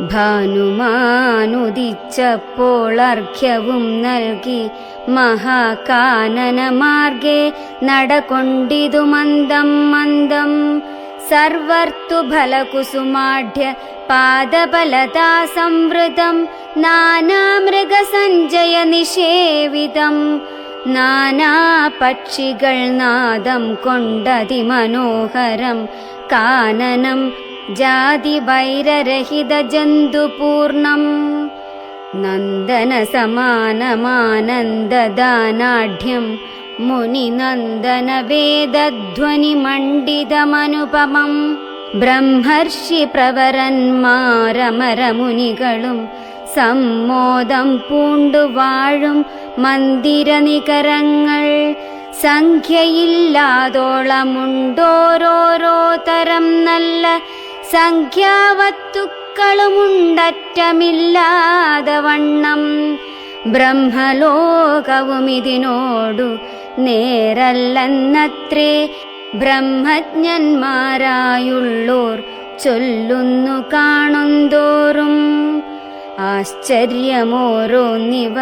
ഭാനുമാനുദിച്ചപ്പോൾ അർഘ്യവും നൽകി മഹാകാനന മാർഗേ നടകൊണ്ടിതു മന്ദം മന്ദം. സർവർത്തുഭലകുസുമാഢ്യ പാദബലതാ സംവൃതം നാനാമൃഗസഞ്ജയ നിഷേവിതം. നാനാപക്ഷികൾ നാദം കൊണ്ടതിമനോഹരം കാനനം ജാതിവൈരരഹിത ജന്തുപൂർണം. നന്ദനസമാനമാനന്ദദാനാഢ്യം മുനിനന്ദന വേദധ്വനിമണ്ഡിതമനുപമം. ബ്രഹ്മർഷി പ്രവരന്മാരമരമുനികളും സമ്മോദം പൂണ്ടുവാഴും മന്ദിരനികരങ്ങൾ. സംഖ്യയില്ലാതോളമുണ്ടോരോരോ തരം നല്ല സംഖ്യാവസ്തുക്കളുമുണ്ടറ്റമില്ലാതെ വണ്ണം. ബ്രഹ്മലോകവും ഇതിനോടു നേരല്ലെന്നത്രേ ബ്രഹ്മജ്ഞന്മാരായുള്ളോർ ചൊല്ലുന്നു കാണുന്തോറും. ആശ്ചര്യമോരോന്നിവ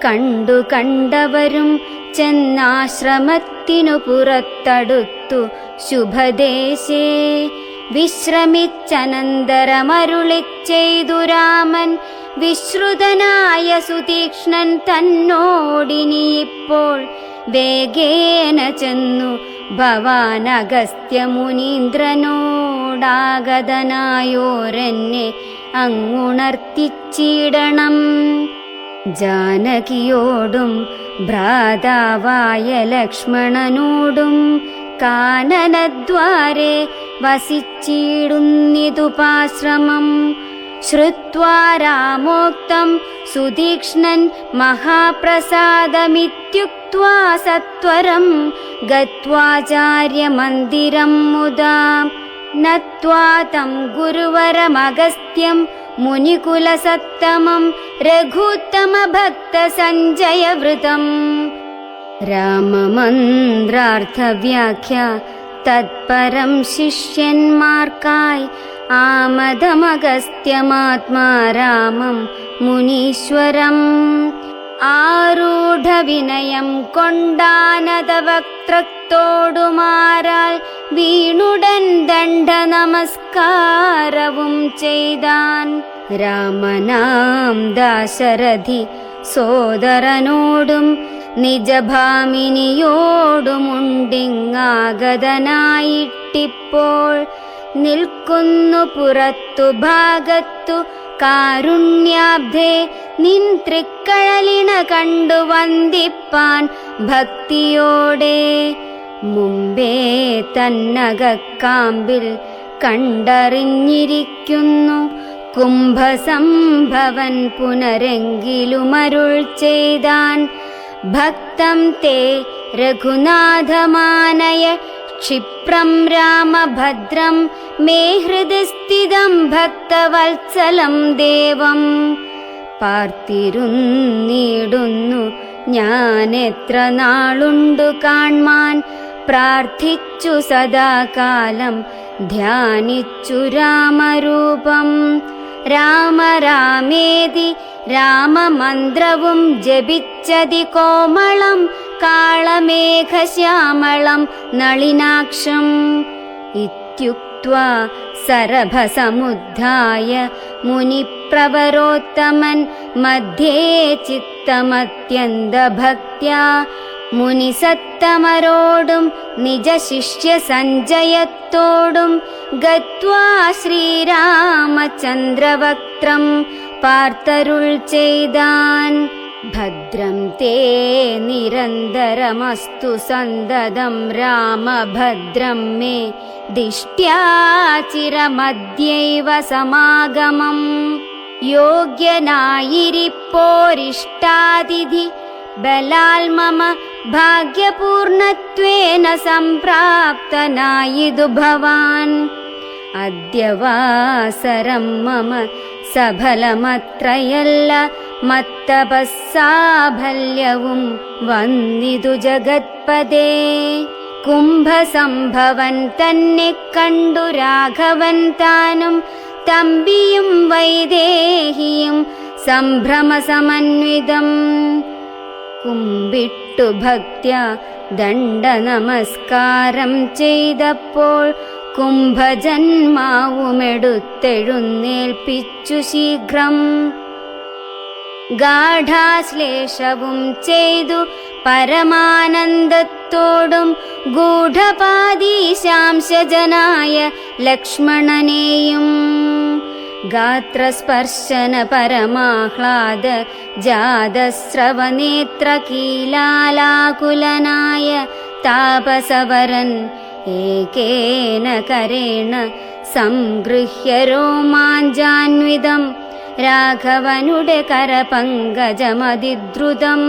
കണ്ടു കണ്ടവരും ചെന്നാശ്രമത്തിനു പുറത്തടുത്തു ശുഭദേശേ. വിശ്രമിച്ചനന്തരമരുളിച്ചെയ്തു രാമൻ വിശ്രുതനായ സുതീക്ഷ്ണൻ തന്നോടിനിയിപ്പോൾ വേഗേന ചെന്നു ഭവാൻ അഗസ്ത്യമുനീന്ദ്രനോടാഗതനായോരെന്നെ അങ്ങുണർത്തിച്ചിടണം. ജാനകിയോടും ഭ്രാതാവായ ലക്ഷ്മണനോടും കാനനദ്വാരെ വസിച്ചിടുന്നിതുപാശ്രമം. ശ്രുത്വാ രാമോക്തം സുതീക്ഷ്ണൻ മഹാപ്രസാദമിത്യുക്ത്വാ സത്വരം ഗത്വാചാര്യമന്ദിരം മുദാ. നത്വാ തം ഗുരുവരമഗസ്ത്യം മുനികുലസത്തമം രഘുത്തമഭക്തസഞ്ജയവൃതം. രാമമന്ത്രാർത്ഥവ്യാഖ്യ തത്പരം ശിഷ്യന്മാർക്കായി ആമദമഗസ്ത്യമആത്മാ രാമം മുനീശ്വരം. ആരൂഢവിനയം കൊണ്ടാനതവക്ത്രത്തോടുമാരാൽ വീണുടൻ ദണ്ഡ നമസ്കാരവും ചെയ്താൻ. രാമനാം ദാശരഥി സോദരനോടും നിജഭാമിനിയോടുമുണ്ടിങ്ങാഗതനായിട്ടിപ്പോൾ നിൽക്കുന്നു പുറത്തു ഭാഗത്തു കാരുണ്യാബ്ധേ. നിൻ തൃക്കഴലിണ കണ്ടു വന്ദിപ്പാൻ ഭക്തിയോടെ. മുമ്പേ തന്നകക്കാമ്പിൽ കണ്ടറിഞ്ഞിരിക്കുന്നു കുംഭസംഭവൻ പുനരെങ്കിലുമരുൾ ചെയ്താൻ. ഭക്തം തേ രഘുനാഥമാനയ ക്ഷിപ്രം രാമഭദ്രം മേ ഹൃദി സ്ഥിതം ഭക്തവത്സലം ദേവം. പാർത്തിരുന്നിടുന്നു ഞാനെത്ര നാളുണ്ടു കാൺമാൻ. പ്രാർത്ഥിച്ചു സദാകാലം ധ്യാനിച്ചു രാമരൂപം. രാമ രാമേതി രാമമന്ത്രവും ജപിച്ചതി കോമളം കാളമേഘശ്യാമളം നളിനാക്ഷം. ഇത്യുക്ത്വാ സരഭസമുദ്ധായ മുനിപ്രവരോത്തമൻ മധ്യേ ചിത്തമത്യന്തഭക്ത്യാ. മുനിസത്തമരോടും നിജശിഷ്യ സഞ്ജയത്തോടും ഗത്വാ ശ്രീരാമചന്ദ്രവക്ത്രം പാർത്തരുൾ ചെയ്താൻ. ഭദ്രം തേ നിരന്തരമസ്തു സന്തതം രാമഭദ്രം മേ ദിഷ്ട്യാ ചിരമദ്യൈവ സമാഗമം. യോഗ്യനായിരിപ്പോരിഷ്ടാതിഥി ബലാൽ മമ ഭാഗ്യപൂർണത്വേന സംപ്രാപ്തനായിതു ഭവാൻ. അദ്യവാസരം മമ സഫലമത്രയല്ല മത്തപസ്സാഫല്യവും വന്നിതു ജഗത്പദേ. കുംഭസംഭവൻ തന്നെ കണ്ടു രാഘവൻ താനും തമ്പിയും വൈദേഹിയും സംഭ്രമസമന്വിതം കുമ്പിട്ടു ഭക്ത്യ ദണ്ഡനമസ്കാരം ചെയ്തപ്പോൾ കുംഭജന്മാവുമെടുത്തെഴുന്നേൽപ്പിച്ചു ശീഘ്രം. ഗാഢാശ്ലേഷവും ചെയ്തു പരമാനന്ദത്തോടും ഗൂഢപാദീശാംശജനായ ലക്ഷ്മണനെയും ഗാത്രസ്പർശന പരമാഹ്ലാദ ജാതസ്രവനേത്രകീലാലാകുലനായ താപസവരൻ ഏകേന കരേണ സംഗൃഹ്യ രോമാഞ്ചാന്വിതം രാഘവനുടെ കരപങ്കജമതിദ്രുതം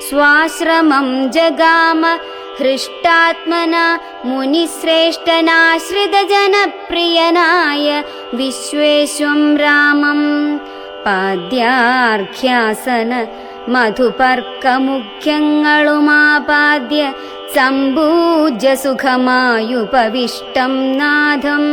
സ്വാശ്രമം ജഗാമ ഹൃഷ്ടാത്മന മുനിശ്രേഷ്ഠനാശ്രിതജനപ്രിയനായ വിശ്വേശ്വം രാമം പാദ്യാർഘ്യാസന മധുപർക്കമുഖ്യങ്ങളുമാപാദ്യ സംപൂജ്യ സുഖമായുപവിഷ്ടം നാഥം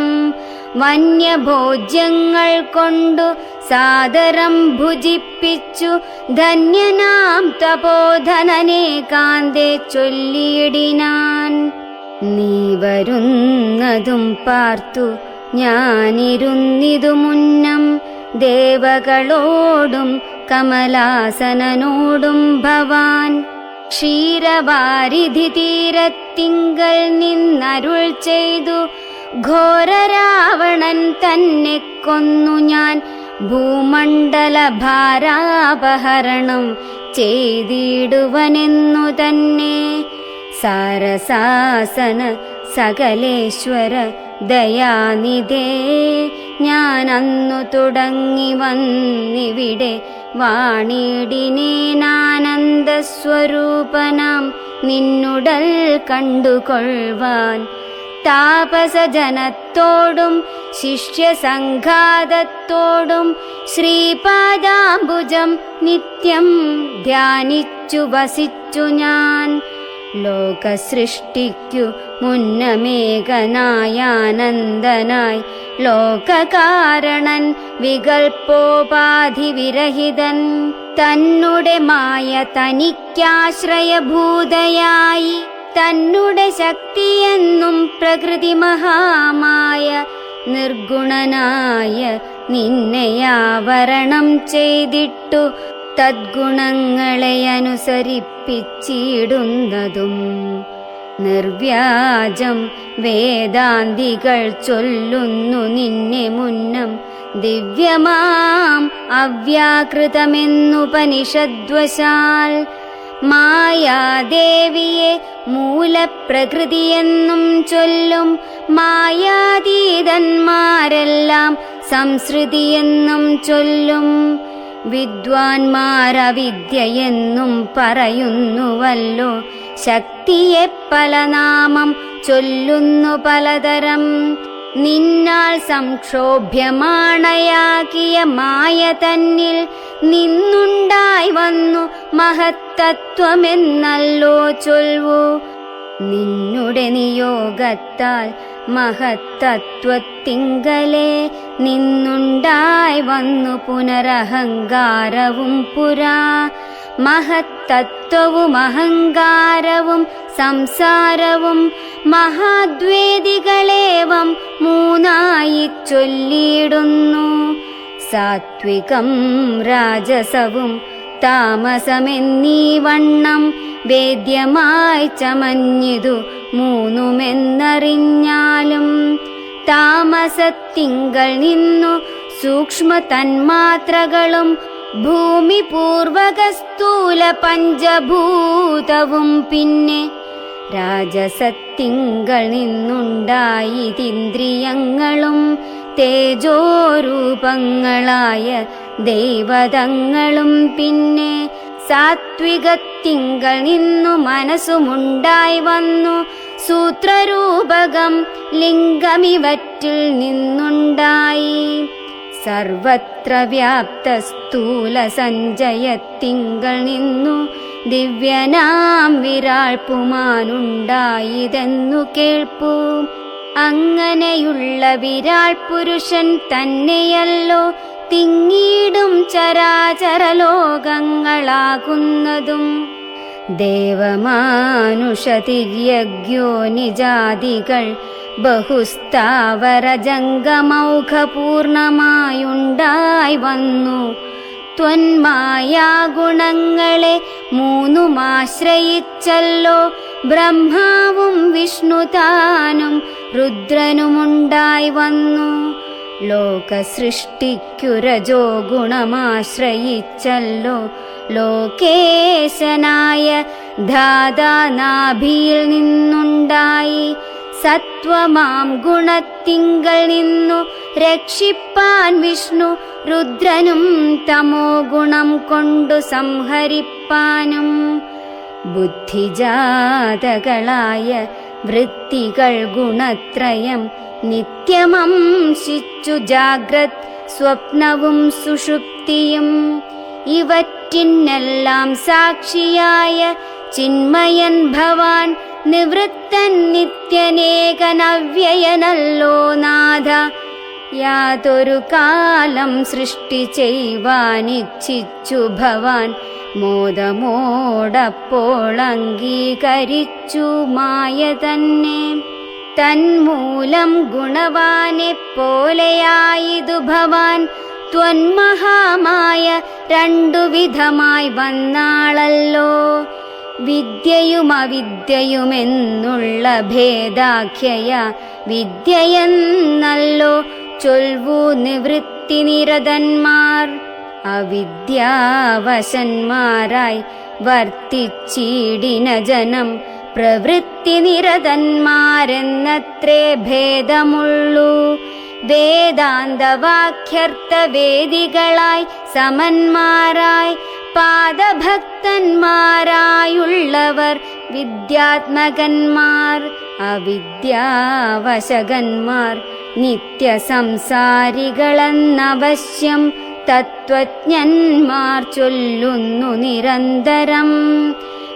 വന്യഭോജ്യങ്ങൾ കൊണ്ടു സാദരം ഭുജിപ്പിച്ചു ധന്യനാം തപോധനനേകാന്തേ ചൊല്ലിയിടിനാൻ. നീ വരുന്നതും പാർത്തു ഞാനിരുന്നിതു മുന്നം ദേവകളോടും കമലാസനനോടും ഭവാൻ ക്ഷീരവാരിധി തീരത്തിങ്കൽ നിന്നരുൾ ചെയ്തു ഘോരരാവണൻ തന്നെ കൊന്നു ഞാൻ ഭൂമണ്ഡല ഭാരാപഹരണം ചെയ്തിടുവനെന്നു തന്നെ. സാരസാസന സകലേശ്വര ദയാനിധേ ഞാൻ അന്നു തുടങ്ങി വന്നിവിടെ വാണിടിനേനാനന്ദസ്വരൂപനാം നിന്നുടൽ കണ്ടുകൊള്ളുവാൻ താപസജനത്തോടും ശിഷ്യസംഘാതത്തോടും ശ്രീപാദാംബുജം നിത്യം ധ്യാനിച്ചു വസിച്ചു ഞാൻ. ലോകസൃഷ്ടിക്കു മുന്നമേകനായാനന്ദനായി ലോകകാരണൻ വികൽപ്പോപാധിവിരഹിതൻ തന്നുടെ മായ തനിക്കാശ്രയഭൂതയായി തന്നുടെ ശക്തിയെന്നും പ്രകൃതി മഹാമായ നിർഗുണനായ നിന്നെയാവരണം ചെയ്തിട്ടു തദ്ഗുണങ്ങളെ അനുസരിപ്പിച്ചിടുന്നതും നിർവ്യാജം വേദാന്തികൾ ചൊല്ലുന്നു നിന്നെ മുന്നം ദിവ്യമാം അവ്യാകൃതമെന്നുപനിഷദ്വശാൽ മായാദേവിയെ മൂലപ്രകൃതിയെന്നും ചൊല്ലും മായാതീതന്മാരെല്ലാം സംസൃതിയെന്നും ചൊല്ലും വിദ്വാൻമാരവിദ്യയെന്നും പറയുന്നുവല്ലോ ശക്തിയെ പല നാമം ചൊല്ലുന്നു പലതരം നിന്നാൽ സംക്ഷോഭ്യമാണയാക്കിയ മായ തന്നിൽ നിന്നുണ്ടായി വന്നു മഹത്തത്വമെന്നല്ലോ ചൊൽവു നിന്നുടെ നിയോഗത്താൽ മഹത്തത്വത്തിങ്കലേ നിന്നുണ്ടായി വന്നു പുനരഹങ്കാരവും പുരാ മഹത്തത്വവും അഹങ്കാരവും സംസാരവും മഹാദ്വേദികളേവം മൂന്നായി ചൊല്ലിയിടുന്നു സാത്വികം രാജസവും താമസമെന്നീ വണ്ണം വേദ്യമായി ചമഞ്ഞിതു മൂന്നുമെന്നറിഞ്ഞാലും താമസത്തിങ്കൽ നിന്നു സൂക്ഷ്മ തന്മാത്രകളും ഭൂമി പൂർവക സ്ഥൂല പഞ്ചഭൂതവും പിന്നെ രാജസത്തിങ്കൽ നിന്നുണ്ടായിതിന്ദ്രിയങ്ങളും തേജോരൂപങ്ങളായ ദൈവതങ്ങളും പിന്നെ സാത്വികത്തിങ്കൽ നിന്നു മനസ്സുമുണ്ടായി വന്നു സൂത്രരൂപകം ലിംഗമിവറ്റിൽ നിന്നുണ്ടായി സർവത്ര വ്യാപ്ത സ്ഥൂല സഞ്ചയത്തിങ്കൽ നിന്നു ദിവ്യനാം വിരാൾ പുമാനുണ്ടായതെന്നു കേൾപ്പൂ അങ്ങനെയുള്ള വിരാൾ പുരുഷൻ തന്നെയല്ലോ തിങ്ങിയിടും ചരാചര ലോകങ്ങളാകുന്നതും. ദേവമാനുഷതിര്യജ്ഞോ നിജാതികൾ ബഹുസ്ഥാവര ജംഗമൗഘപൂർണമായുണ്ടായി വന്നു. ത്വന്മായാഗുണങ്ങളെ മൂന്നുമാശ്രയിച്ചല്ലോ ബ്രഹ്മാവും വിഷ്ണുതാനും രുദ്രനുമുണ്ടായി വന്നു. ലോകസൃഷ്ടിക്കുരജോ ഗുണമാശ്രയിച്ചല്ലോ ലോകേശനായ ധാതാനാഭിയിൽ നിന്നുണ്ടായി. സത്വമാം ഗുണത്തിങ്കൽ നിന്നു രക്ഷിപ്പാൻ വിഷ്ണു രുദ്രനും തമോ ഗുണം കൊണ്ടു സംഹരിപ്പാനും. ബുദ്ധിജാതകളായ വൃത്തികൾ ഗുണത്രയം നിത്യമംശിച്ചു ജാഗ്രത് സ്വപ്നവും സുഷുപ്തിയും. ഇവറ്റിനെല്ലാം സാക്ഷിയായ ചിന്മയൻ ഭവാൻ നിവൃത്തൻ നിത്യനേകനവ്യയനല്ലോ നാഥ. യാതൊരു കാലം സൃഷ്ടി ചെയ്യുവാനിച്ഛിച്ചു ഭവാൻ മോദമോടപ്പോൾ അംഗീകരിച്ചു മായ തന്നെ. തന്മൂലം ഗുണവാനെ പോലെയായിതു ഭവാൻ ത്വന്മഹാമായ രണ്ടു വിധമായി വന്നാളല്ലോ. വിദ്യയും അവിദ്യയുമെന്നുള്ള ഭേദാഖ്യയ വിദ്യയെന്നല്ലോ ചൊൽവു നിവൃത്തി നിരതന്മാർ. അവിദ്യാവശന്മാരായി വർത്തിച്ചിടിന ജനം പ്രവൃത്തി നിരതന്മാരെന്നത്രേ ഭേദമുള്ളൂ. വേദാന്തവാക്യർത്ഥ വേദികളായി സമന്മാരായി പാദഭക്തന്മാരായുള്ളവർ വിദ്യാത്മകന്മാർ. അവിദ്യാവശകന്മാർ നിത്യസംസാരികളെന്നവശ്യം തത്വജ്ഞന്മാർ ചൊല്ലുന്നു നിരന്തരം.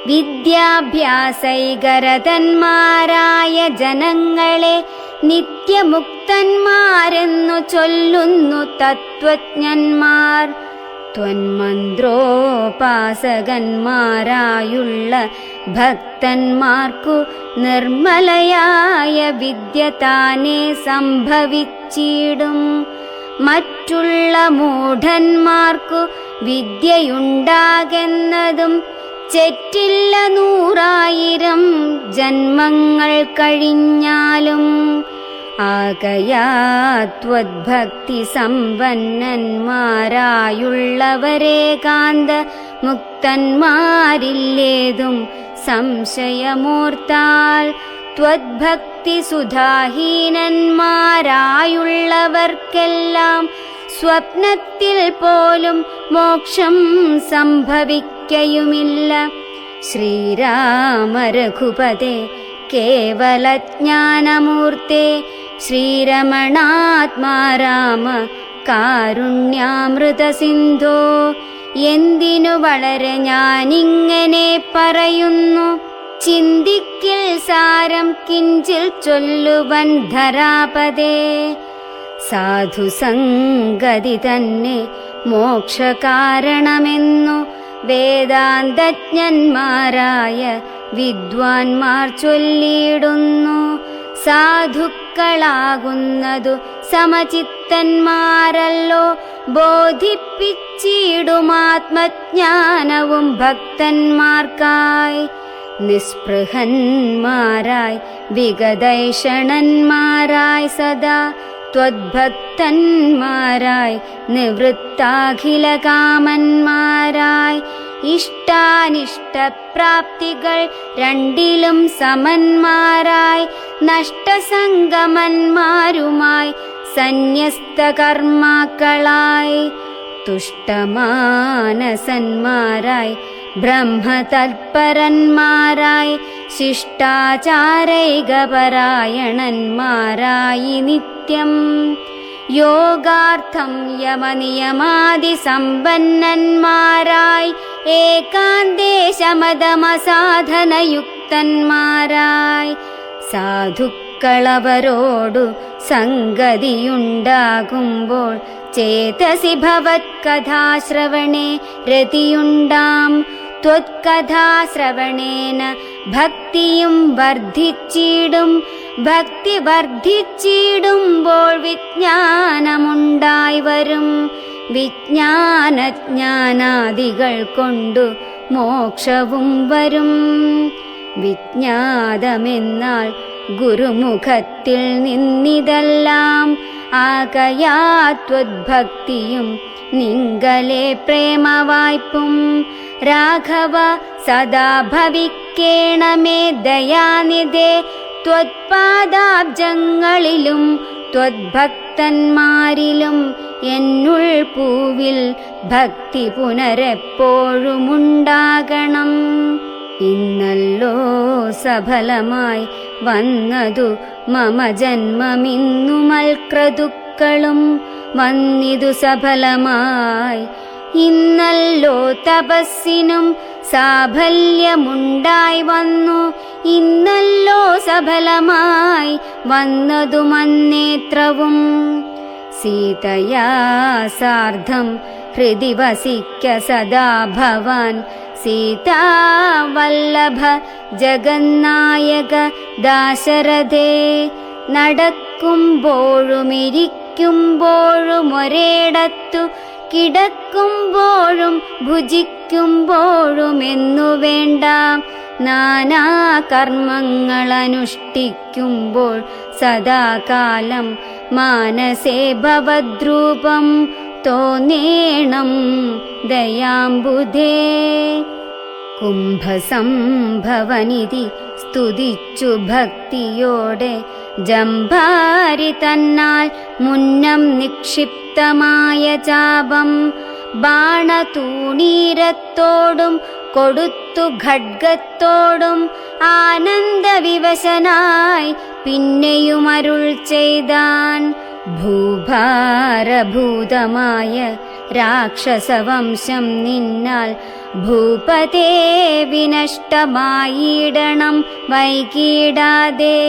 വിദ്യാഭ്യാസൈകരതന്മാരായ ജനങ്ങളെ നിത്യമുക്തന്മാരെന്നു ചൊല്ലുന്നു തത്വജ്ഞന്മാർ. ത്വന്മന്ത്രോപാസകന്മാരായുള്ള ഭക്തന്മാർക്കു നിർമ്മലയായ വിദ്യ താനേ സംഭവിച്ചിടും. മറ്റുള്ള മൂഢന്മാർക്കു വിദ്യയുണ്ടാകുന്നതും ചെറ്റില്ല 100,000 ജന്മങ്ങൾ കഴിഞ്ഞാലും. ആകയാത്വദ്ഭക്തി സമ്പന്നന്മാരായുള്ളവരേകാന്ത മുക്തന്മാരില്ലേതും സംശയമോർത്താൽ. ത്വദ്ഭക്തി സുധാഹീനന്മാരായുള്ളവർക്കെല്ലാം സ്വപ്നത്തിൽ പോലും മോക്ഷം സംഭവിക്കയുമില്ല. ശ്രീരാമ രഘുപതേ കേവലജ്ഞാനമൂർത്തേ ശ്രീരമണാത്മാ രാമ കാരുണ്യാമൃത സിന്ധോ. എന്തിനു വളരെ ഞാനിങ്ങനെ പറയുന്നു, ചിന്തിക്കിൽ സാരം കിഞ്ചിൽ ചൊല്ലുവൻ ധരാപതേ. സാധുസംഗതി തന്നെ മോക്ഷകാരണമെന്നു വേദാന്തജ്ഞന്മാരായ വിദ്വാൻമാർ ചൊല്ലിയിടുന്നു. സാധുക്കളാകുന്നതു സമചിത്തന്മാരല്ലോ ബോധിപ്പിച്ചിടുമാത്മജ്ഞാനവും ഭക്തന്മാർക്കായി. നിസ്പൃഹന്മാരായി വിഗതൈഷണന്മാരായി സദാ ത്വദ്ഭക്തന്മാരായി നിവൃത്താഖില കാമന്മാരായി. ഇഷ്ടാനിഷ്ടപ്രാപ്തികൾ രണ്ടിലും സമന്മാരായി നഷ്ടസംഗമന്മാരുമായി സന്യസ്തകർമാക്കളായി. തുഷ്ടമാനസന്മാരായി ബ്രഹ്മതൽപരന്മാരായി ശിഷ്ടാചാരൈകപരായണന്മാരായി നിത്യം. യോഗാർത്ഥം യമനിയമാദി സമ്പന്നന്മാരായി ഏകാന്തേ ശമദമസാധനയുക്തന്മാരായി. സാധുക്കളാകുന്നതു ശത്രുക്കളവരോടു സംഗതിയുണ്ടാകുമ്പോൾ ചേതസി ഭവത്കഥാശ്രവണേ രതിയുണ്ടാം. ത്വത്കഥാശ്രവണേന ഭക്തിയും വർദ്ധിച്ചിടും. ഭക്തി വർദ്ധിച്ചിടുമ്പോൾ വിജ്ഞാനമുണ്ടായി വരും. വിജ്ഞാനജ്ഞാനാദികൾ കൊണ്ടു മോക്ഷവും വരും. വിജ്ഞാതമെന്നാൽ ഗുരുമുഖത്തിൽ നിന്നിതെല്ലാം. ആകയാത്വദ്ഭക്തിയും നിങ്കലെ പ്രേമവായ്പും. രാഘവ സദാ ഭവിക്കേണമേ ദയാനിധേ. ത്വത്പാദാബ്ജങ്ങളിലും ത്വദ്ഭക്തന്മാരിലും എന്നുൾ പൂവിൽ ഭക്തി പുനരെപ്പോഴുമുണ്ടാകണം. ഇന്നല്ലോ സഫലമായി വന്നതു മമ ജന്മമിന്നു മൽക്രതുക്കളും വന്നിതു സഫലമായി. ഇന്നല്ലോ തപസ്സിനും സാഫല്യമുണ്ടായി വന്നു. ഇന്നല്ലോ സഫലമായി വന്നതു മന്നേത്രവും. സീതയാ സാർദ്ധം ഹൃദി വസിക്ക സദാ ഭവാൻ. സീതാവല്ലഭ ജഗന്നായക ദാശരഥേ. നടക്കുമ്പോഴും ഇരിക്കുമ്പോഴും ഒരേടത്തു കിടക്കുമ്പോഴും ഭുജിക്കുമ്പോഴും എന്നു വേണ്ട. നാനാ കർമ്മങ്ങളനുഷ്ഠിക്കുമ്പോൾ സദാകാലം മാനസേ ഭവദ്രൂപം തോന്നേണം ദയാംബുധേ. കുംഭസംഭവനിധി സ്തുതിച്ചു ഭക്തിയോടെ ജംഭാരി തന്നാൽ മുന്നം നിക്ഷിപ്തമായ ചാപം ബാണതൂണീരത്തോടും കൊടുത്തു ഖഡ്ഗത്തോടും ആനന്ദവിവശനായി പിന്നെയും അരുൾ ചെയ്താൻ. ഭൂഭാരഭൂതമായ രാക്ഷസവംശം നിന്നാൽ ഭൂപതേ വിനഷ്ടമായിടണം വൈകിടാതെ.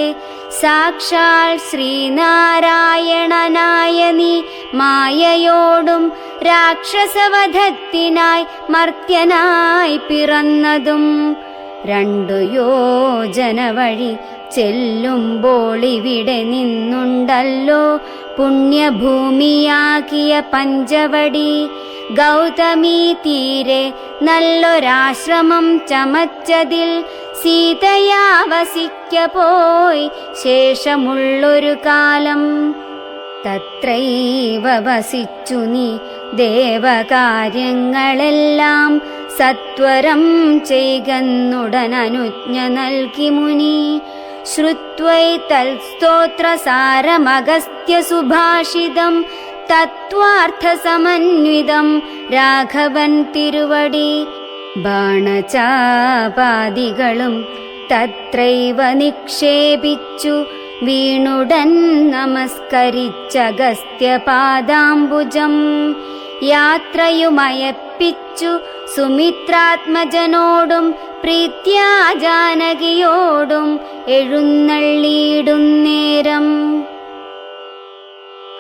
സാക്ഷാൽ ശ്രീനാരായണനായ നീ മായയോടും രാക്ഷസവധത്തിനായി മർത്യനായി പിറന്നതും. 2 യോജന വഴി ചെല്ലുമ്പോൾ ഇവിടെ നിന്നുണ്ടല്ലോ പുണ്യഭൂമിയാകിയ പഞ്ചവടി. ഗൗതമീ തീരെ നല്ലൊരാശ്രമം ചമച്ചതിൽ സീതയാ വസിക്ക പോയി ശേഷമുള്ളൊരു കാലം. തത്രൈവ വസിച്ചു നീ ദേവകാര്യങ്ങളെല്ലാം സത്വരം ചെയ്കന്നുടനനുജ്ഞ നൽകി മുനി. ശ്രുത്വൈ തൽസ്തോത്രസാരമഗസ്ത്യ സുഭാഷിതം തത്വാർത്ഥസമന്വിതം രാഘവൻ തിരുവടി. ബാണചാപാദികളും തത്രൈവ നിക്ഷേപിച്ചു വീണുടൻ നമസ്കരിച്ചഗസ്ത്യപാദാംബുജം. യാത്രയുമയപ്പിച്ചു സുമിത്രാത്മജനോടും പ്രീത്യാ ജാനകിയോടും എഴുന്നള്ളിയിടുന്നേരം.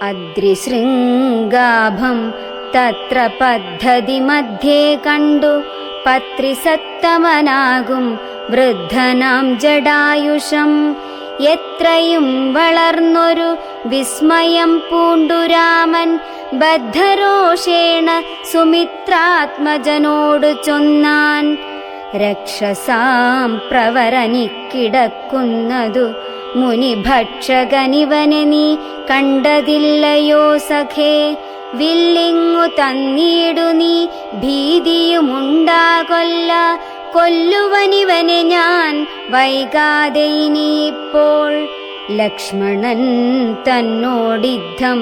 അദ്രിശൃംഗാഭം തത്ര പദ്ധതി മധ്യേ കണ്ടു പത്രിസത്തമനാകും വൃദ്ധനാം ജടായുഷം. എത്രയും വളർന്നൊരു വിസ്മയം പൂണ്ടുരാമൻ ബദ്ധരോഷേണ സുമിത്രാത്മജനോട് ചൊന്നാൻ. രക്ഷസാം പ്രവരനിക്കിടക്കുന്നതു മുനിഭക്ഷകനിവനെ നീ കണ്ടതില്ലയോ സഖേ. വില്ലിങ്ങു തന്നീടു നീ ഭീതിയുമുണ്ടാകൊല്ല. കൊല്ലുവനിവനെ ഞാൻ വൈകാതെ ഇനിയിപ്പോൾ. ലക്ഷ്മണൻ തന്നോടിദ്ധം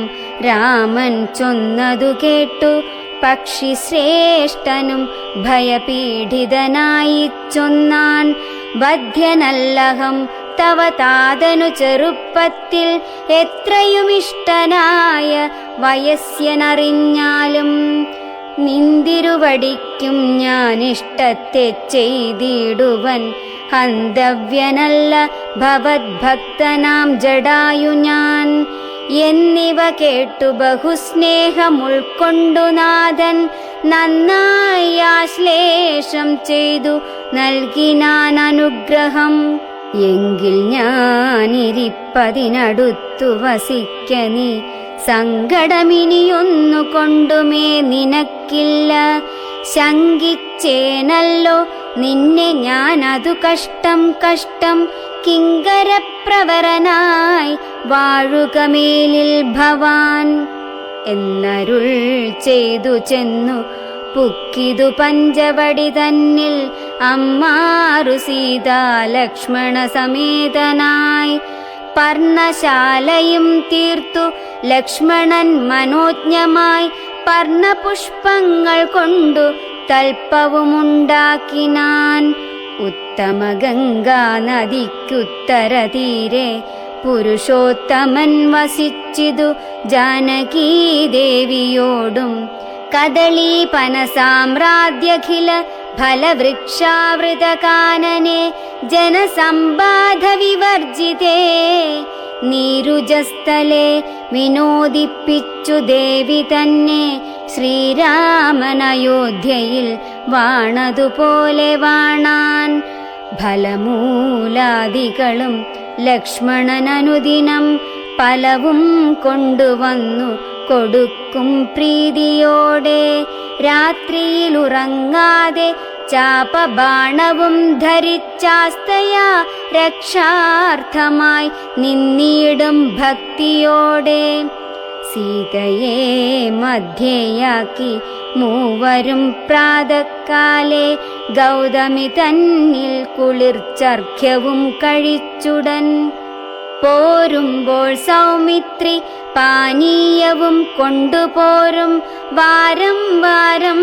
രാമൻ ചൊന്നതു കേട്ടു പക്ഷിശ്രേഷ്ഠനും ഭയപീഡിതനായി ചൊന്നാൻ. ബധ്യനല്ലഹം തവ താതനു ചെറുപ്പത്തിൽ എത്രയുമിഷ്ടനായ വയസ്യനറിഞ്ഞാലും. നിന്തിരുവടിക്കും ഞാൻ ഇഷ്ടത്തെ ചെയ്തിടുവൻ ഹന്തവ്യനല്ല ഭവദ്ഭക്തനാം ജടായു ഞാൻ. എന്നിവ കേട്ടു ബഹുസ്നേഹമുൾക്കൊണ്ടു നാഥൻ നന്നായി ആശ്ലേഷം ചെയ്തു നൽകിനാൻ അനുഗ്രഹം. എങ്കിൽ ഞാനിരിപ്പതിനടുത്തു വസിക്ക നീ, സങ്കടമിനിയൊന്നു കൊണ്ടുമേ നിനക്കില്ല. ശങ്കിച്ചേനല്ലോ നിന്നെ ഞാൻ അതു കഷ്ടം കഷ്ടം, കിങ്കരപ്രവരനായി വാഴുകമേലിൽ ഭവാൻ എന്നരുൾ ചെയ്തു ചെന്നു പുക്കിതു പഞ്ചവടി തന്നിൽ അമ്മാറു സീതാ ലക്ഷ്മണ സമേതനായി. പർണശാലയും തീർത്തു ലക്ഷ്മണൻ മനോജ്ഞമായി, പർണപുഷ്പങ്ങൾ കൊണ്ടു തൽപ്പവുമുണ്ടാക്കിനാൻ. ഉത്തമ ഗംഗാ നദിക്കുത്തര തീരെ പുരുഷോത്തമൻ വസിച്ചിതു ജാനകീദേവിയോടും. കദളീപന സാമ്രാജ്യഖില ഫലവൃക്ഷാവൃത കാനനെ ജനസമ്പാദ വിവർജിതേ നീരുജസ്ഥലെ വിനോദിപ്പിച്ചു ദേവി തന്നെ. ശ്രീരാമനയോധ്യയിൽ വാണതുപോലെ വാണാൻ. ഫലമൂലാദികളും ലക്ഷ്മണനനുദിനം പലവും കൊണ്ടുവന്നു കൊടുക്കും പ്രീതിയോടെ. രാത്രിയിലുറങ്ങാതെ ചാപബാണവും ധരിച്ചാസ്തയാ രക്ഷാർത്ഥമായി നിന്നിടും ഭക്തിയോടെ. സീതയെ മധ്യയാക്കി മൂവരും പ്രാതക്കാലെ ഗൗതമി തന്നിൽ കുളിർച്ചർഘ്യവും കഴിച്ചുടൻ. പോരുമ്പോൾ സൗമിത്രി പാനീയവും കൊണ്ടുപോരും. വാരം വാരം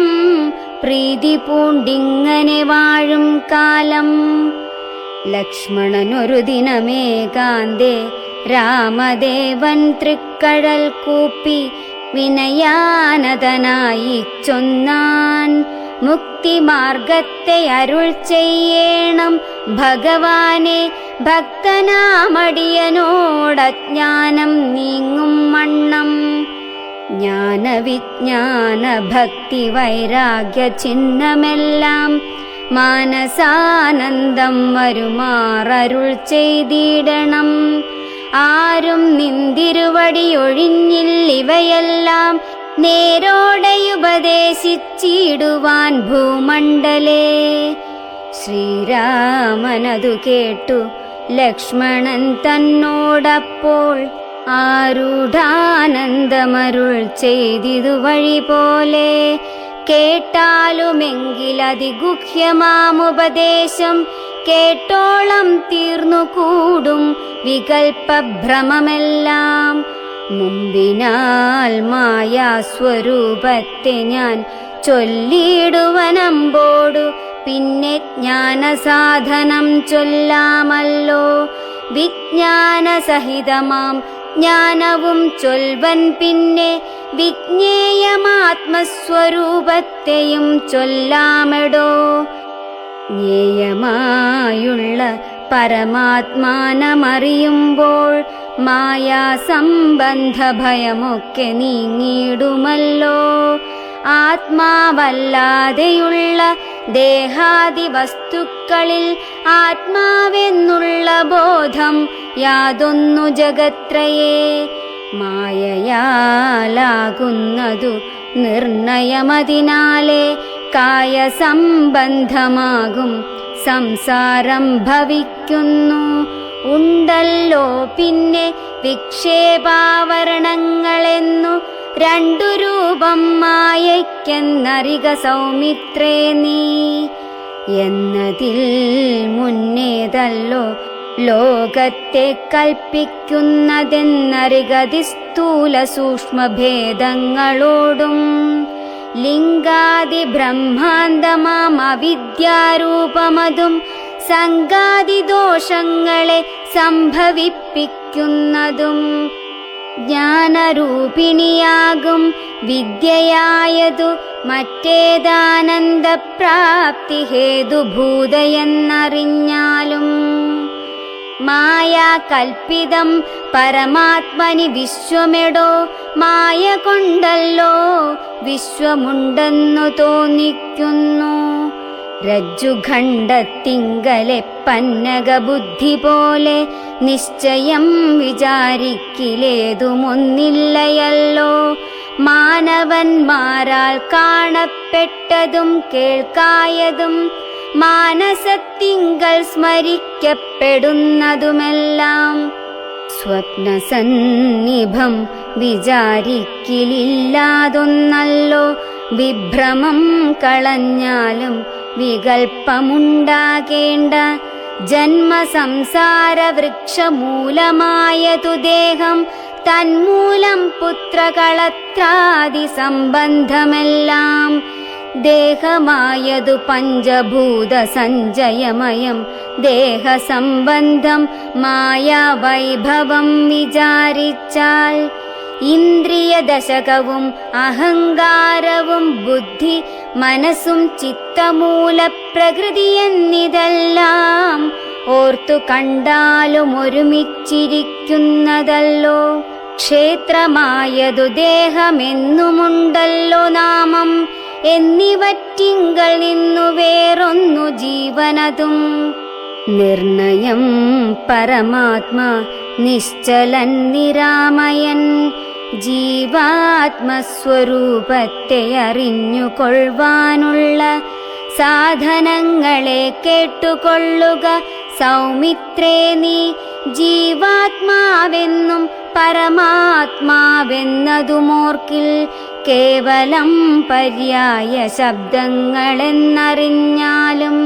പ്രീതി പൂണ്ടിങ്ങനെ വാഴും കാലം. ലക്ഷ്മണനൊരു ദിനമേകാന്തേ രാമദേവൻ തൃക്കഴൽ കൂപ്പി വിനയാനതനായി ചൊന്നാൻ. മുക്തിമാർഗത്തെ അരുൾ ചെയ്യേണം ഭഗവാനെ, ഭക്തനാമടിയനോടജ്ഞാനം നീങ്ങും വണ്ണം. ജ്ഞാനവിജ്ഞാന ഭക്തി വൈരാഗ്യ ചിഹ്നമെല്ലാം മാനസാനന്ദം വരുമാറരുൾ ചെയ്തിടണം. ആരും നിന്തിരുവടിയൊഴിഞ്ഞില്ലിവയെല്ലാം നേരോടെയുപദേശിച്ചിടുവാൻ ഭൂമണ്ഡലേ. ശ്രീരാമനതു കേട്ടു ലക്ഷ്മണൻ തന്നോടപ്പോൾ ആരൂഢാനന്ദമരുൾ ചെയ്തിതു വഴി പോലെ. കേട്ടാലുമെങ്കിലതിഗുഹ്യമാമുപദേശം കേട്ടോളം തീർന്നു കൂടും വികൽപ്പഭ്രമമെല്ലാം. മുമ്പിനാൽ മായാസ്വരൂപത്തെ ഞാൻ ചൊല്ലിയിടുവനമ്പോടു പിന്നെ ജ്ഞാനസാധനം ചൊല്ലാമല്ലോ. വിജ്ഞാനസഹിതമാം ജ്ഞാനവും ചൊൽവൻ പിന്നെ വിജ്ഞേയമാത്മസ്വരൂപത്തെയും ചൊല്ലാമെടോ. ജ്ഞേയമായുള്ള പരമാത്മാനമറിയുമ്പോൾ മായാസംബന്ധ ഭയമൊക്കെ നീങ്ങിടുമല്ലോ. ആത്മാവല്ലാതെയുള്ള ദേഹാദി വസ്തുക്കളിൽ ആത്മാവെന്നുള്ള ബോധം യാതൊന്നു ജഗത്രയേ. മായയാലാകുന്നതു നിർണയമതിനാലേ കായസംബന്ധമാകും സംസാരം ഭവിക്കുന്നു. ഉണ്ടല്ലോ പിന്നെ വിക്ഷേപാവരണങ്ങളെന്നു രണ്ടു രൂപം മായയ്ക്കെന്നറിക സൗമിത്രേ നീ. എന്നതിൽ മുന്നേതല്ലോ ലോകത്തെ കൽപ്പിക്കുന്നതെന്നറികതി സ്ഥൂല സൂക്ഷ്മഭേദങ്ങളോടും. ലിംഗാദി ബ്രഹ്മാന്തമാം അവിദ്യാരൂപമതും സംഗാദി ദോഷങ്ങളെ സംഭവിപ്പിക്കുന്നതും. ജ്ഞാനരൂപിണിയാകും വിദ്യയായതു മറ്റേതാനന്ദപ്രാപ്തി ഹേതുഭൂതയെന്നറിഞ്ഞാലും മായാകൽപ്പിതം പരമാത്മനി വിശ്വമെടോ മായ കൊണ്ടല്ലോ വിശ്വമുണ്ടെന്നു തോന്നിക്കുന്നു. രജ്ജുഖണ്ഡത്തിങ്കലെ പന്നകബുദ്ധി പോലെ നിശ്ചയം വിചാരിക്കിലേതുമൊന്നില്ലയല്ലോ. മാനവന്മാരാൽ കാണപ്പെട്ടതും കേൾക്കായതും മാനസത്തിങ്കൽ സ്മരിക്കപ്പെടുന്നതുമെല്ലാം സ്വപ്നസന്നിഭം വിചാരിക്കിലില്ലാതൊന്നല്ലോ. വിഭ്രമം കളഞ്ഞാലും വികൽപ്പമുണ്ടാകേണ്ട ജന്മസംസാര വൃക്ഷമൂലമായതു ദേഹം തന്മൂലം പുത്രകളത്രാദി സംബന്ധമെല്ലാം. ദേഹമായതു പഞ്ചഭൂത സഞ്ചയമയം ദേഹസംബന്ധം മായാവൈഭവം വിചാരിച്ചാൽ ഇന്ദ്രിയദശകവും അഹങ്കാരവും ബുദ്ധി മനസ്സും ചിത്തമൂല പ്രകൃതി എന്നിതെല്ലാം ഓർത്തു കണ്ടാലും ഒരുമിച്ചിരിക്കുന്നതല്ലോ. ക്ഷേത്രമായതു ദേഹമെന്നുമുണ്ടല്ലോ നാമം എന്നിവറ്റിങ്കൽ നിന്നു വേറൊന്നു ജീവനതും. നിർണയം പരമാത്മാ നിശ്ചലൻ നിരാമയൻ ജീവാത്മസ്വരൂപത്തെ അറിഞ്ഞുകൊള്ളുവാനുള്ള സാധനങ്ങളെ കേട്ടുകൊള്ളുക സൗമിത്രേ നീ. ജീവാത്മാവെന്നും പരമാത്മാവെന്നതുമോർക്കിൽ കേവലം പര്യായ ശബ്ദങ്ങളെന്നറിഞ്ഞാലും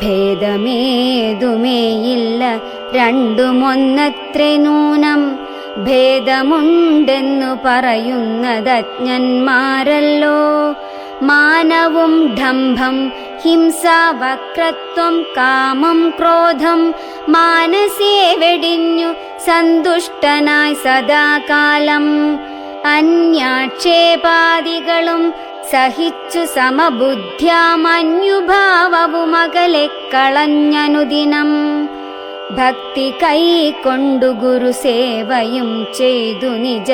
ഭേദമേതുമേയില്ല രണ്ടുമൊന്നത്രേ നൂനം. ഭേദമുണ്ടെന്നു പറയുന്നതജ്ഞന്മാരല്ലോ. മാനവും ഡംഭം ഹിംസ വക്രത്വം കാമം ക്രോധം മാനസേ വെടിഞ്ഞു സന്തുഷ്ടനായി സദാകാലം അന്യാക്ഷേപാദികളും സഹിച്ചു സമബുദ്ധ്യാമന്യുഭാവവുമകലെ കളഞ്ഞനുദിനം. ഭക്തി കൈക്കൊണ്ടു ഗുരുസേവയും ചെയ്തു നിജ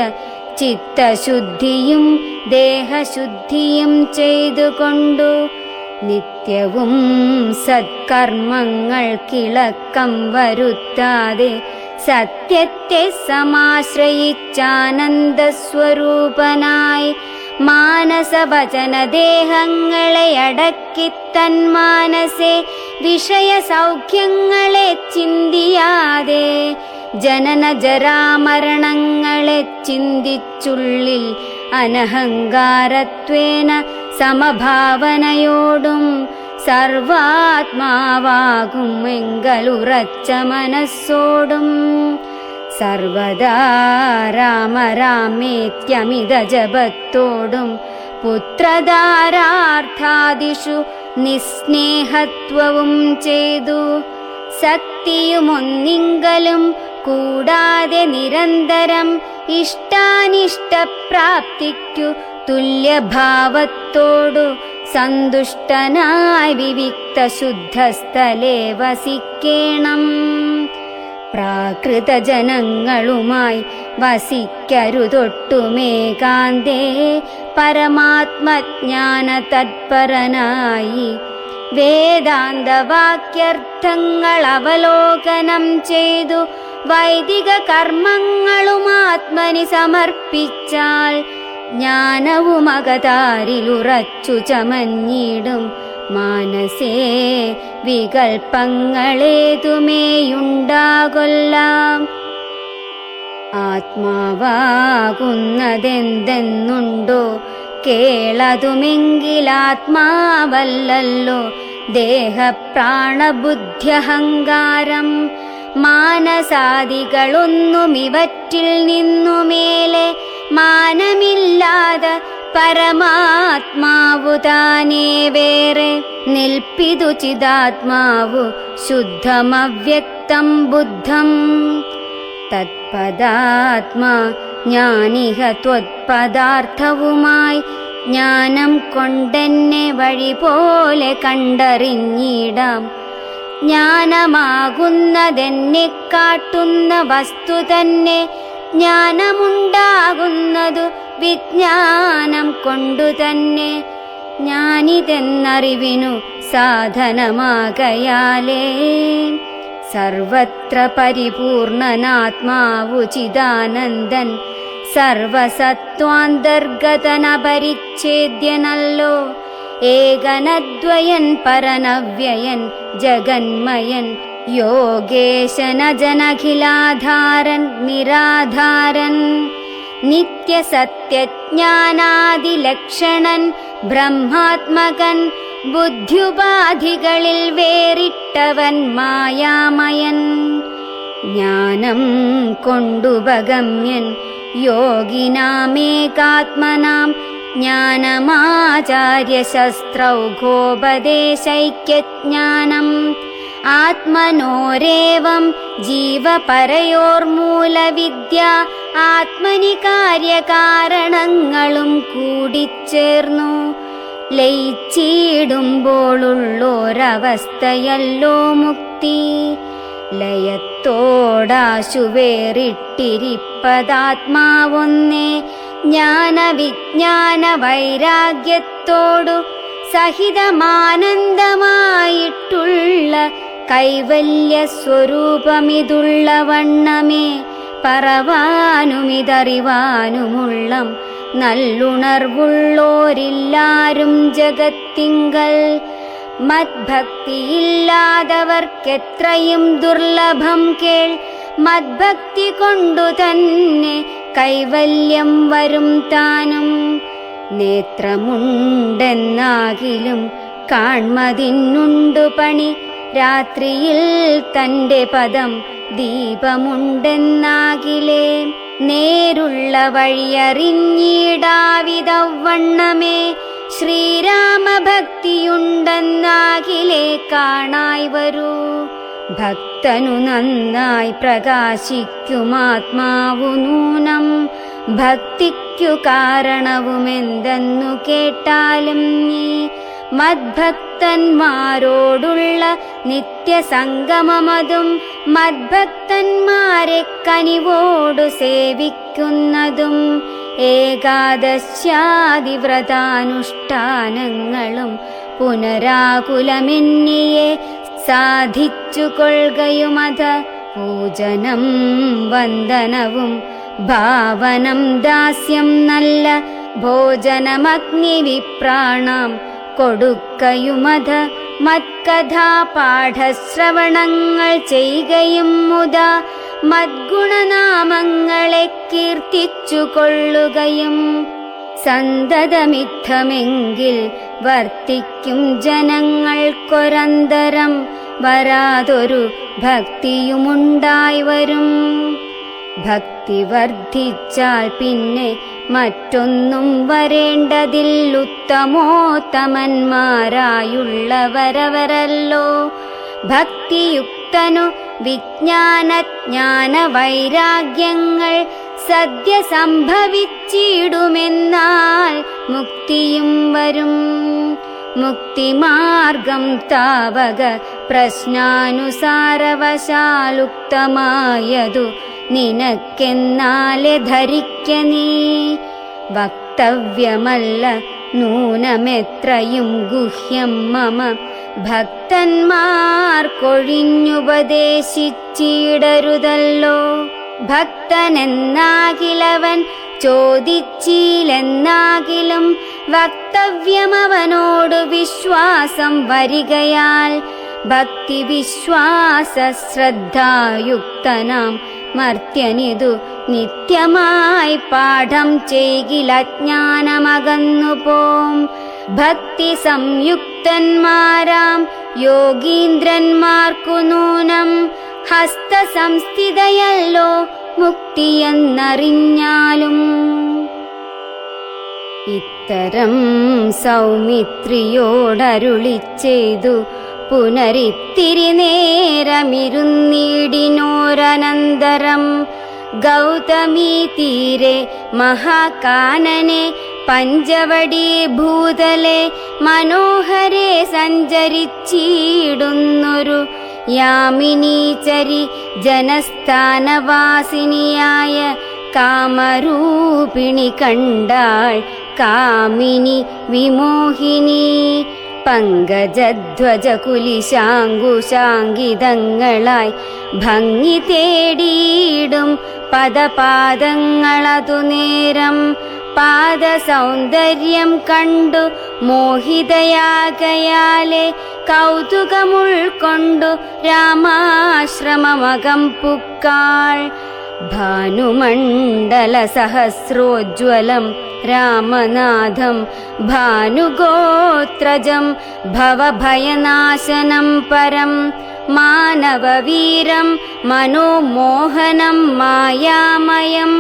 ചിത്തശുദ്ധിയും ദേഹശുദ്ധിയും ചെയ്തുകൊണ്ടു നിത്യവും സത്കർമ്മങ്ങൾക്കിളക്കം വരുത്താതെ സത്യത്തെ സമാശ്രയിച്ചാനന്ദസ്വരൂപനായി മാനസവചനദേഹങ്ങളെ അടക്കി തന്മാനസെ വിഷയസൗഖ്യങ്ങളെ ചിന്തിയാതെ ജനന ജരാമരണങ്ങളെ ചിന്തിച്ചുള്ളിൽ അനഹങ്കാരത്വേന സമഭാവനയോടും സർവാത്മാവാകും എങ്കലുറച്ച മനസ്സോടും സർവദാ രാമ രാമേത്യമിത ജപത്തോടും പുത്രധാരാർത്ഥാദിഷു നിസ്നേഹത്വവും ചെയ്തു സക്തിയുമൊന്നിങ്കലും കൂടാതെ നിരന്തരം ഇഷ്ടാനിഷ്ടപ്രാപ്തിക്കു തുല്യഭാവത്തോടു സന്തുഷ്ടനായി വിവിക്ത ശുദ്ധസ്ഥലേ വസിക്കേണം. പ്രാകൃതജനങ്ങളുമായി വസിക്കരുതൊട്ടുമേകാന്തേ പരമാത്മജ്ഞാന തത്പരനായി വേദാന്തവാക്യർത്ഥങ്ങൾ അവലോകനം ചെയ്തു വൈദിക കർമ്മങ്ങളും ആത്മനി സമർപ്പിച്ചാൽ ജ്ഞാനവുമകതാരിലുറച്ചു ചമഞ്ഞിടും മാനസേ വികൽപ്പങ്ങളേതുമേയുണ്ടാകൊല്ല. ആത്മാവാകുന്നതെന്തെന്നുണ്ടോ കേളതുമെങ്കിലാത്മാവല്ലല്ലോ ദേഹപ്രാണബുദ്ധ്യഹങ്കാരം. മാനസാദികളൊന്നുമിവറ്റിൽ നിന്നുമേലെ മാനമില്ലാതെ പരമാത്മാവു താനേ വേറെ നിൽപ്പിതു ചിദാത്മാവു ശുദ്ധമവ്യക്തം ബുദ്ധം. തത്പദാത്മാ ഞാനിഹ ത്വത്പദാർത്ഥവുമായി ജ്ഞാനം കൊണ്ടെന്നെ വഴി പോലെ കണ്ടറിഞ്ഞിടാം. ജ്ഞാനമാകുന്നതെന്നെ കാട്ടുന്ന വസ്തു തന്നെ ജ്ഞാനമുണ്ടാകുന്നതു വിജ്ഞാനം കൊണ്ടു തന്നെ. ഞാനിതെന്നറിവിനു സാധനമാകയാലേ സർവത്ര പരിപൂർണനാത്മാവു ചിദാനന്ദൻ സർവസത്വാന്തർഗതനപരിച്ഛേദ്യനല്ലോ. ഏകനദ്വയൻ പരനവ്യയൻ ജഗന്മയൻ യോഗേശനജനഖിലാധാരൻ നിരാധാരൻ നിത്യസത്യജ്ഞാനാദിലക്ഷണൻ ബ്രഹ്മാത്മകൻ ബുദ്ധ്യുപാധികളിൽ വേറിട്ടവൻ മായാമയൻ. ജ്ഞാനം കൊണ്ടുപഗമ്യൻ യോഗിനാമേകാത്മനാം ജ്ഞാനമാചാര്യശസ്ത്രൗഘോപദേശൈക്യജ്ഞാനം. ആത്മനോരേവം ജീവപരയോർമൂലവിദ്യ ആത്മനി കാര്യകാരണങ്ങളും കൂടിച്ചേർന്നു ലയിച്ചിടുമ്പോഴുള്ളോരവസ്ഥയല്ലോ മുക്തി. ലയത്തോടാശു വേറിട്ടിരിപ്പതാത്മാവൊന്നേ ജ്ഞാനവിജ്ഞാന വൈരാഗ്യത്തോടു സഹിതമാനന്ദമായിട്ടുള്ള കൈവല്യസ്വരൂപമിതുള്ള വണ്ണമേ പറവാനുമിതറിവാനുമുള്ളം നല്ലുണർവുള്ളോരില്ലാരും ജഗത്തിങ്കൽ. മദ്ഭക്തിയില്ലാതവർക്കെത്രയും ദുർലഭം കേൾ. മദ്ഭക്തി കൊണ്ടു തന്നെ കൈവല്യം വരും താനും. നേത്രമുണ്ടെന്നാകിലും കാൺമതിന്നുണ്ടു പണി. രാത്രിയിൽ തന്റെ പദം ദീപമുണ്ടെന്നാകിലേ നേരുള്ള വഴിയറിഞ്ഞിടാവിതവണ്ണമേ. ശ്രീരാമഭക്തിയുണ്ടെന്നാകിലേ കാണായി വരൂ. ഭക്തനു നന്നായി പ്രകാശിക്കുമാത്മാവു നൂനം. ഭക്തിക്കു കാരണവുമെന്തെന്നു കേട്ടാലും നീ. മദ്ഭക്തന്മാരോടുള്ള നിത്യസംഗമമതും മദ്ഭക്തന്മാരെ കനിവോടു സേവിക്കുന്നതും ഏകാദശ്യാദിവ്രതാനുഷ്ഠാനങ്ങളും പുനരാകുലമെന്നിയെ സാധിച്ചു കൊള്ളുകയുമത. പൂജനം വന്ദനവും ഭാവനം ദാസ്യം നല്ല ഭോജനമഗ്നിവിപ്രാണാം കൊടുക്കയുമത. മത്കഥാപാഠശ്രവണങ്ങൾ ചെയ്യുകയും മുതാ മദ്ഗുണനാമങ്ങളെ കീർത്തിച്ചു കൊള്ളുകയും. സന്തതമിത്തമെങ്കിൽ വർത്തിക്കും ജനങ്ങൾക്കൊരന്തരം വരാതൊരു ഭക്തിയുമുണ്ടായി വരും. ഭക്തി വർദ്ധിച്ചാൽ പിന്നെ മറ്റൊന്നും വരേണ്ടതില്ലുത്തമോത്തമന്മാരായുള്ളവരവരല്ലോ. ഭക്തിയുക്തനു വിജ്ഞാനജ്ഞാന വൈരാഗ്യങ്ങൾ സദ്യ സംഭവിച്ചിടുമെന്നാൽ മുക്തിയും വരും. മുക്തിമാർഗം താവക പ്രശ്നാനുസാരവശാലുക്തമായതു നിനക്കെന്നാലെ ധരിക്ക നീ. വക്തവ്യമല്ല നൂനമെത്രയും ഗുഹ്യം മമ ഭക്തന്മാർക്കൊഴിഞ്ഞുപദേശിച്ചിടരുതല്ലോ. ഭക്തനെന്നാകിലവൻ ചോദിച്ചില്ലെന്നാകിലും വക്തവ്യമവനോട് വിശ്വാസം വരികയാൽ ഭക്തി വിശ്വാസ ശ്രദ്ധായുക്തനാം മർത്യനിതു നിത്യമായി പാഠം ചെയ്കിലജ്ഞാനമകന്നു പോം. ഭക്തി സംയുക്തന്മാരാം യോഗീന്ദ്രന്മാർക്കു നൂനം ഹസ്തസംസ്ഥിതയല്ലോ മുക്തിയെന്നറിഞ്ഞാലും. ഇത്തരം സൗമിത്രിയോടരുളിച്ചെയ്തു പുനരിത്തിരി നേരമിരുന്നിടിനോരനന്തരം ഗൗതമീ തീരെ മഹാകാനനെ പഞ്ചവടി ഭൂതലെ മനോഹരെ സഞ്ചരിച്ചിടുന്നൊരു യാമിനീചരി ജനസ്ഥാനവാസിനിയായ കാമരൂപിണി കണ്ടാൾ കാമിനി വിമോഹിനി. പങ്കജധ്വജ കുലിശാങ്കുശാങ്കിതങ്ങളായി ഭംഗി തേടിയിടും പദപാദങ്ങളതു നേരം പാദസൗന്ദര്യം കണ്ടു മോഹിതയാകയാലെ കൗതുകമുൾക്കൊണ്ടു രാമാശ്രമമകം പുക്കാൾ. ഭാനുമണ്ഡല സഹസ്രോജ്വലം രാമനാഥം ഭാനുഗോത്രജം ഭവഭയനാശനം പരം മാനവവീരം മനോമോഹനം മായാമയം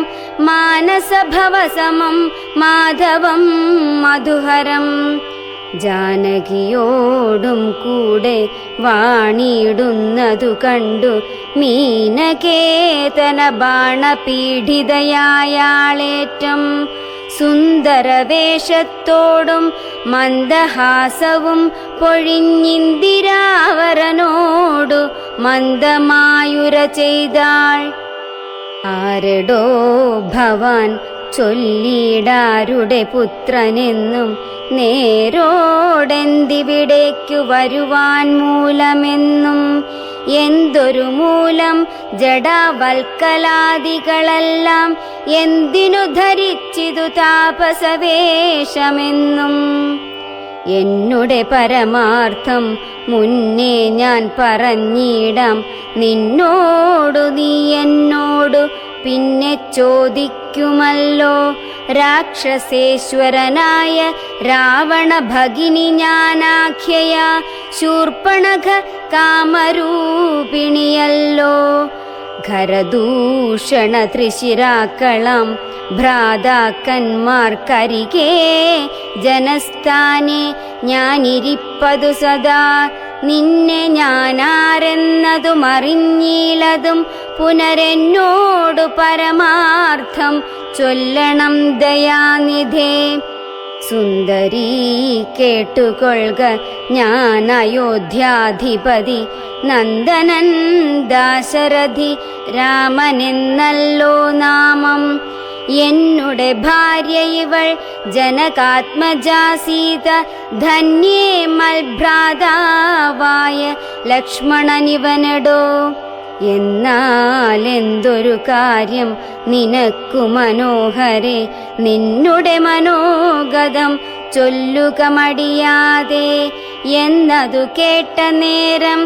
മാനസഭവസമം മാധവം മധുഹരം. ജാനകിയോടും കൂടെ വാണിയിടുന്നതു കണ്ടു മീനകേതന ബാണപീഡിതയായാളേറ്റം സുന്ദരവേഷത്തോടും മന്ദഹാസവും പൊഴിഞ്ഞിന്ദിരാവരനോടു മന്ദമായുര ചെയ്താൾ. ആരടോ ഭവാൻ ചൊല്ലിടാരുടെ പുത്രനെന്നും നേരോടെന്തിവിടേക്കു വരുവാൻ മൂലമെന്നും എന്തൊരു മൂലം ജഡാവൽക്കലാദികളെല്ലാം എന്തിനു ധരിച്ചിതു താപസവേഷമെന്നും എന്നുടെ പരമാർത്ഥം മുന്നേ ഞാൻ പറഞ്ഞിടാം നിന്നോടു നീ എന്നോടു പിന്നെ ചോദിക്കുമല്ലോ. രാക്ഷസേശ്വരനായ രാവണ ഭഗിനി ഞാനാഖ്യയ ശൂർപ്പണഖ കാമരൂപിണിയല്ലോ. ഖരദൂഷണ ത്രിശിരാക്കളം ഭ്രാതാക്കന്മാർക്കരികെ ജനസ്ഥാനെ ഞാനിരിപ്പതു സദാ. നിന്നെ ഞാനാരെന്നതുമറിഞ്ഞീലതും പുനരെന്നോടു പരമാർത്ഥം ചൊല്ലണം ദയാനിധേ. സുന്ദരീ കേട്ടുകൊള്ളുക, ഞാൻ അയോധ്യാധിപതി നന്ദനൻ ദാശരഥി രാമനെന്നല്ലോ നാമം. എന്നുടെ ഭാര്യ ഇവൾ ജനകാത്മജാ സീത, ധന്യേ മൽഭ്രാതാവായ ലക്ഷ്മണനിവനടോ. എന്നാൽ എന്തൊരു കാര്യം നിനക്കു മനോഹരെ, നിന്നുടെ മനോഗതം ചൊല്ലുക മടിയാതെ. എന്നതു കേട്ട നേരം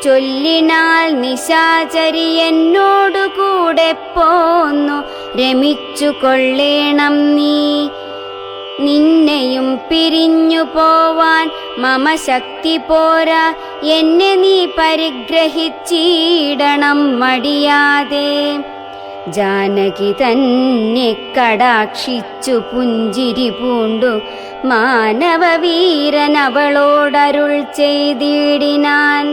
ചൊല്ലിനാൾ നിശാചരി, എന്നോടു കൂടെ പോന്നു രമിച്ചു കൊള്ളേണം നീ. നിന്നെയും പിരിഞ്ഞു പോവാൻ മമ ശക്തി പോരാ, എന്നെ നീ പരിഗ്രഹിച്ചിടണം മടിയാതെ. ജാനകി തന്നെ കടാക്ഷിച്ചു പുഞ്ചിരി പൂണ്ടു മാനവവീരൻ അവളോടരുൾ ചെയ്തിടിനാൻ.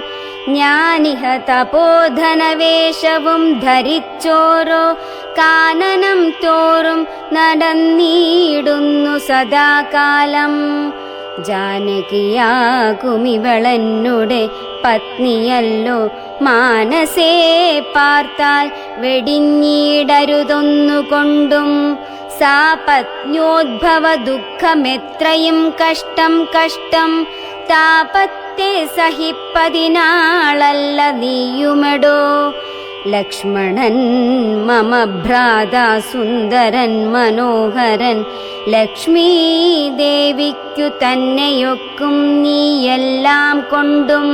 ഞാനിഹ തപോധനവേഷവും ധരിച്ചോരോ കാനനം തോറും നടന്നിടുന്നു സദാകാലം. ജാനകിയാകുമിവളെന്നുടെ പത്നിയല്ലോ, മാനസേ പാർത്താൽ വെടിഞ്ഞിടരുതൊന്നുകൊണ്ടും. സാ പത്ന്യോദ്ഭവ ദുഃഖമെത്രയും കഷ്ടം കഷ്ടം, താപത്തെ സഹിപ്പതിനാളല്ല നീയുമെടോ. ലക്ഷ്മണൻ മമ ഭ്രാതാ സുന്ദരൻ മനോഹരൻ, ലക്ഷ്മീ ദേവിക്കു തന്നെയൊക്കും നീയെല്ലാം കൊണ്ടും.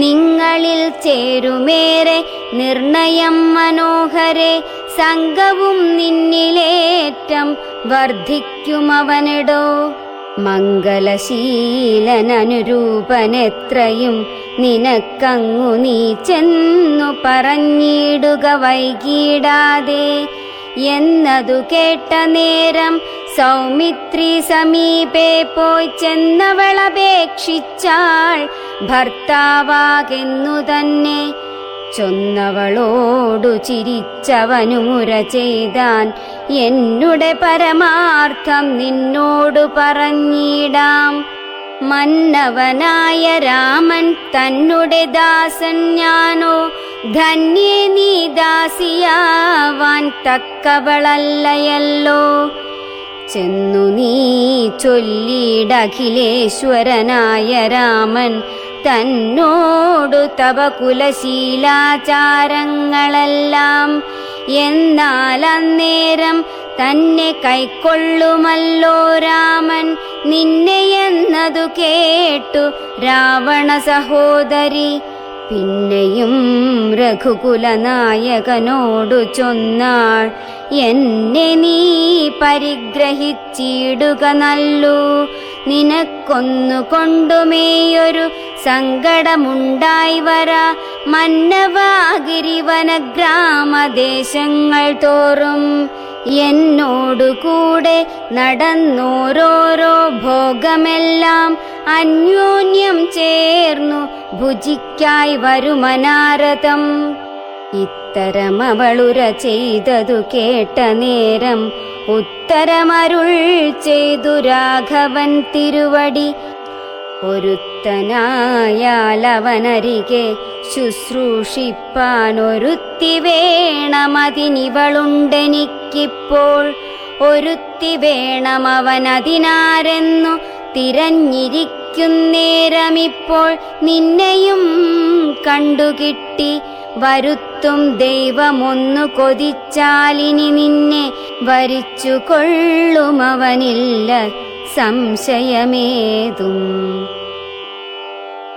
നിങ്ങളിൽ ചേരുമേറെ നിർണയം മനോഹരെ, സംഘവും നിന്നിലേറ്റം വർദ്ധിക്കുമവനെടോ. മംഗലശീലനനുരൂപനെത്രയും നിനക്കങ്ങു നീ ചെന്നു പറഞ്ഞിടുക വൈകിടാതെ. എന്നതു കേട്ട നേരം സൗമിത്രി സമീപേ പോയി ചെന്നവളപേക്ഷിച്ചാൾ ഭർത്താവാകെന്നു തന്നെ. ചൊന്നവളോടു ചിരിച്ചവനു മുര ചെയ്താൻ, എന്നുടെ പരമാർത്ഥം നിന്നോടു പറഞ്ഞിടാം. മന്നവനായ രാമൻ തന്നുടെ ദാസൻ ഞാനോ, ധന്യേ നീ ദാസിയാവാൻ തക്കവളല്ലയല്ലോ. ചെന്നു നീ ചൊല്ലിടഖിലേശ്വരനായ രാമൻ തന്നോടു തവ കുലശീലാചാരങ്ങളെല്ലാം. എന്നാൽ അന്നേരം തന്നെ കൈക്കൊള്ളുമല്ലോ രാമൻ നിന്നെ എന്നതു കേട്ടു രാവണ സഹോദരി. പിന്നെയും രഘുകുലനായകനോടു ചൊന്നാൾ, എന്നെ നീ പരിഗ്രഹിച്ചിടുക നല്ലു. നിനക്കൊന്നു കൊണ്ടുമേയൊരു സങ്കടമുണ്ടായി വരാ. മന്നവാഗിരിവന ഗ്രാമദേശങ്ങൾ തോറും എന്നോടുകൂടെ നടന്നോരോരോ ഭോഗമെല്ലാം അന്യോന്യം ചേർന്നു ഭുജിക്കായി വരുമനാരതം. ഇത്തരമവളുര ചെയ്തതു കേട്ട നേരം ഉത്തരമരുൾ ചെയ്തു രാഘവൻ തിരുവടി. ഒരുത്തനായാലവനരികെ ശുശ്രൂഷിപ്പാനൊരുത്തി വേണമതിനിവളുണ്ടെനിക്കിപ്പോൾ. ഒരുത്തി വേണമവനതിനാരെന്നു തിരഞ്ഞിരിക്കുന്നേരമിപ്പോൾ നിന്നെയും കണ്ടുകിട്ടി. വരുത്തും ദൈവമൊന്നു കൊതിച്ചാലിനി നിന്നെ വരിച്ചു കൊള്ളുമവനില്ല സംശയമേതും.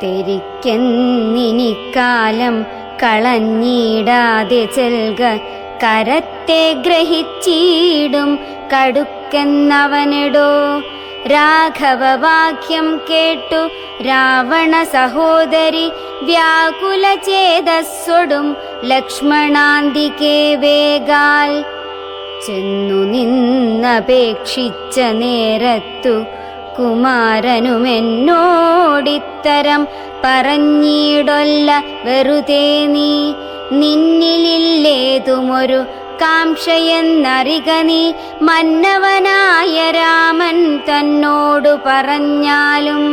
തെരിക്കെന്നിനിക്കാലം കളഞ്ഞിടാതെ ചെൽക, കരത്തെ ഗ്രഹിച്ചിടും കടുക്കെന്നവനെടോ. രാഘവവാക്യം കേട്ടു രാവണ സഹോദരി വ്യാകുല ചേതസ്സൊടും ലക്ഷ്മണാന്തികേ വേഗാൽ. ചെന്നു നിന്നപേക്ഷിച്ച നേരത്തു കുമാരനുമെന്നോടിത്തരം പറഞ്ഞിടൊല്ല വെറുതെ നീ. നിന്നിലില്ലേതുമൊരു കാംക്ഷയെന്നറിക നീ. മന്നവനായ രാമൻ തന്നോടു പറഞ്ഞാലും.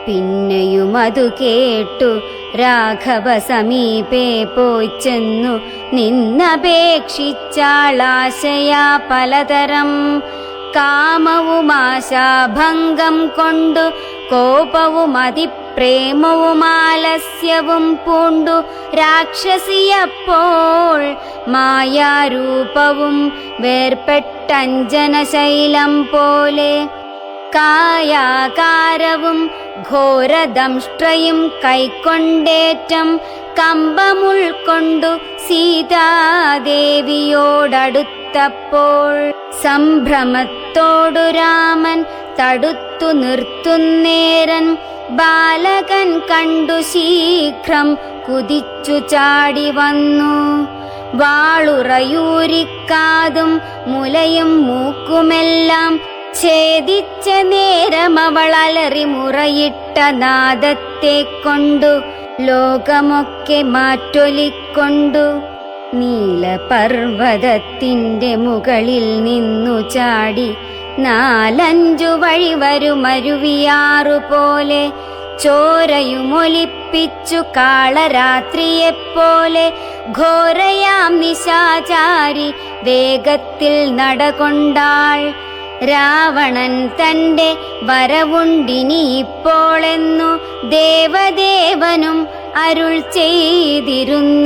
പിന്നെയും അതു കേട്ടു രാഘവ സമീപേ പോയി ചെന്നു നിന്നപേക്ഷിച്ചാളാശയാ പലതരം. കാമവും ആശാഭംഗം കൊണ്ടു കോപവും അതിപ്രേമവും ആലസ്യവും പൂണ്ടു രാക്ഷസിയപ്പോൾ മായാരൂപവും വേർപെട്ടഞ്ജനശൈലം പോലെ. കായാകാരവും ഘോരദംഷ്ട്രയും കൈക്കൊണ്ടേറ്റം കമ്പമുൾക്കൊണ്ടു സീതാദേവിയോടടുത്തപ്പോൾ സംഭ്രമത്തോടു രാമൻ തടുത്തു നിർത്തുന്നേരൻ. ബാലകൻ കണ്ടു ശീഘ്രം കുതിച്ചു ചാടി വന്നു. വാളുറയൂരിക്കാതും മുലയും മൂക്കുമെല്ലാം ഛേദിച്ച നേരമവളലറി മുറയിട്ട നാദത്തെ കൊണ്ടു ലോകമൊക്കെ മാറ്റൊലിക്കൊണ്ടു നീലപർവതത്തിൻ്റെ മുകളിൽ നിന്നു ചാടി 4-5 വഴി വരുമരുവിയാറുപോലെ ചോരയുമൊലിപ്പിച്ചു കാളരാത്രിയെപ്പോലെ ഘോരയാം നിശാചാരി വേഗത്തിൽ നടകൊണ്ടാൾ. രാവണൻ തൻ്റെ വരവുണ്ടിനി ഇപ്പോളെന്നു ദേവദേവനും അരുൾ ചെയ്തിരുന്നരുളിനാൻ.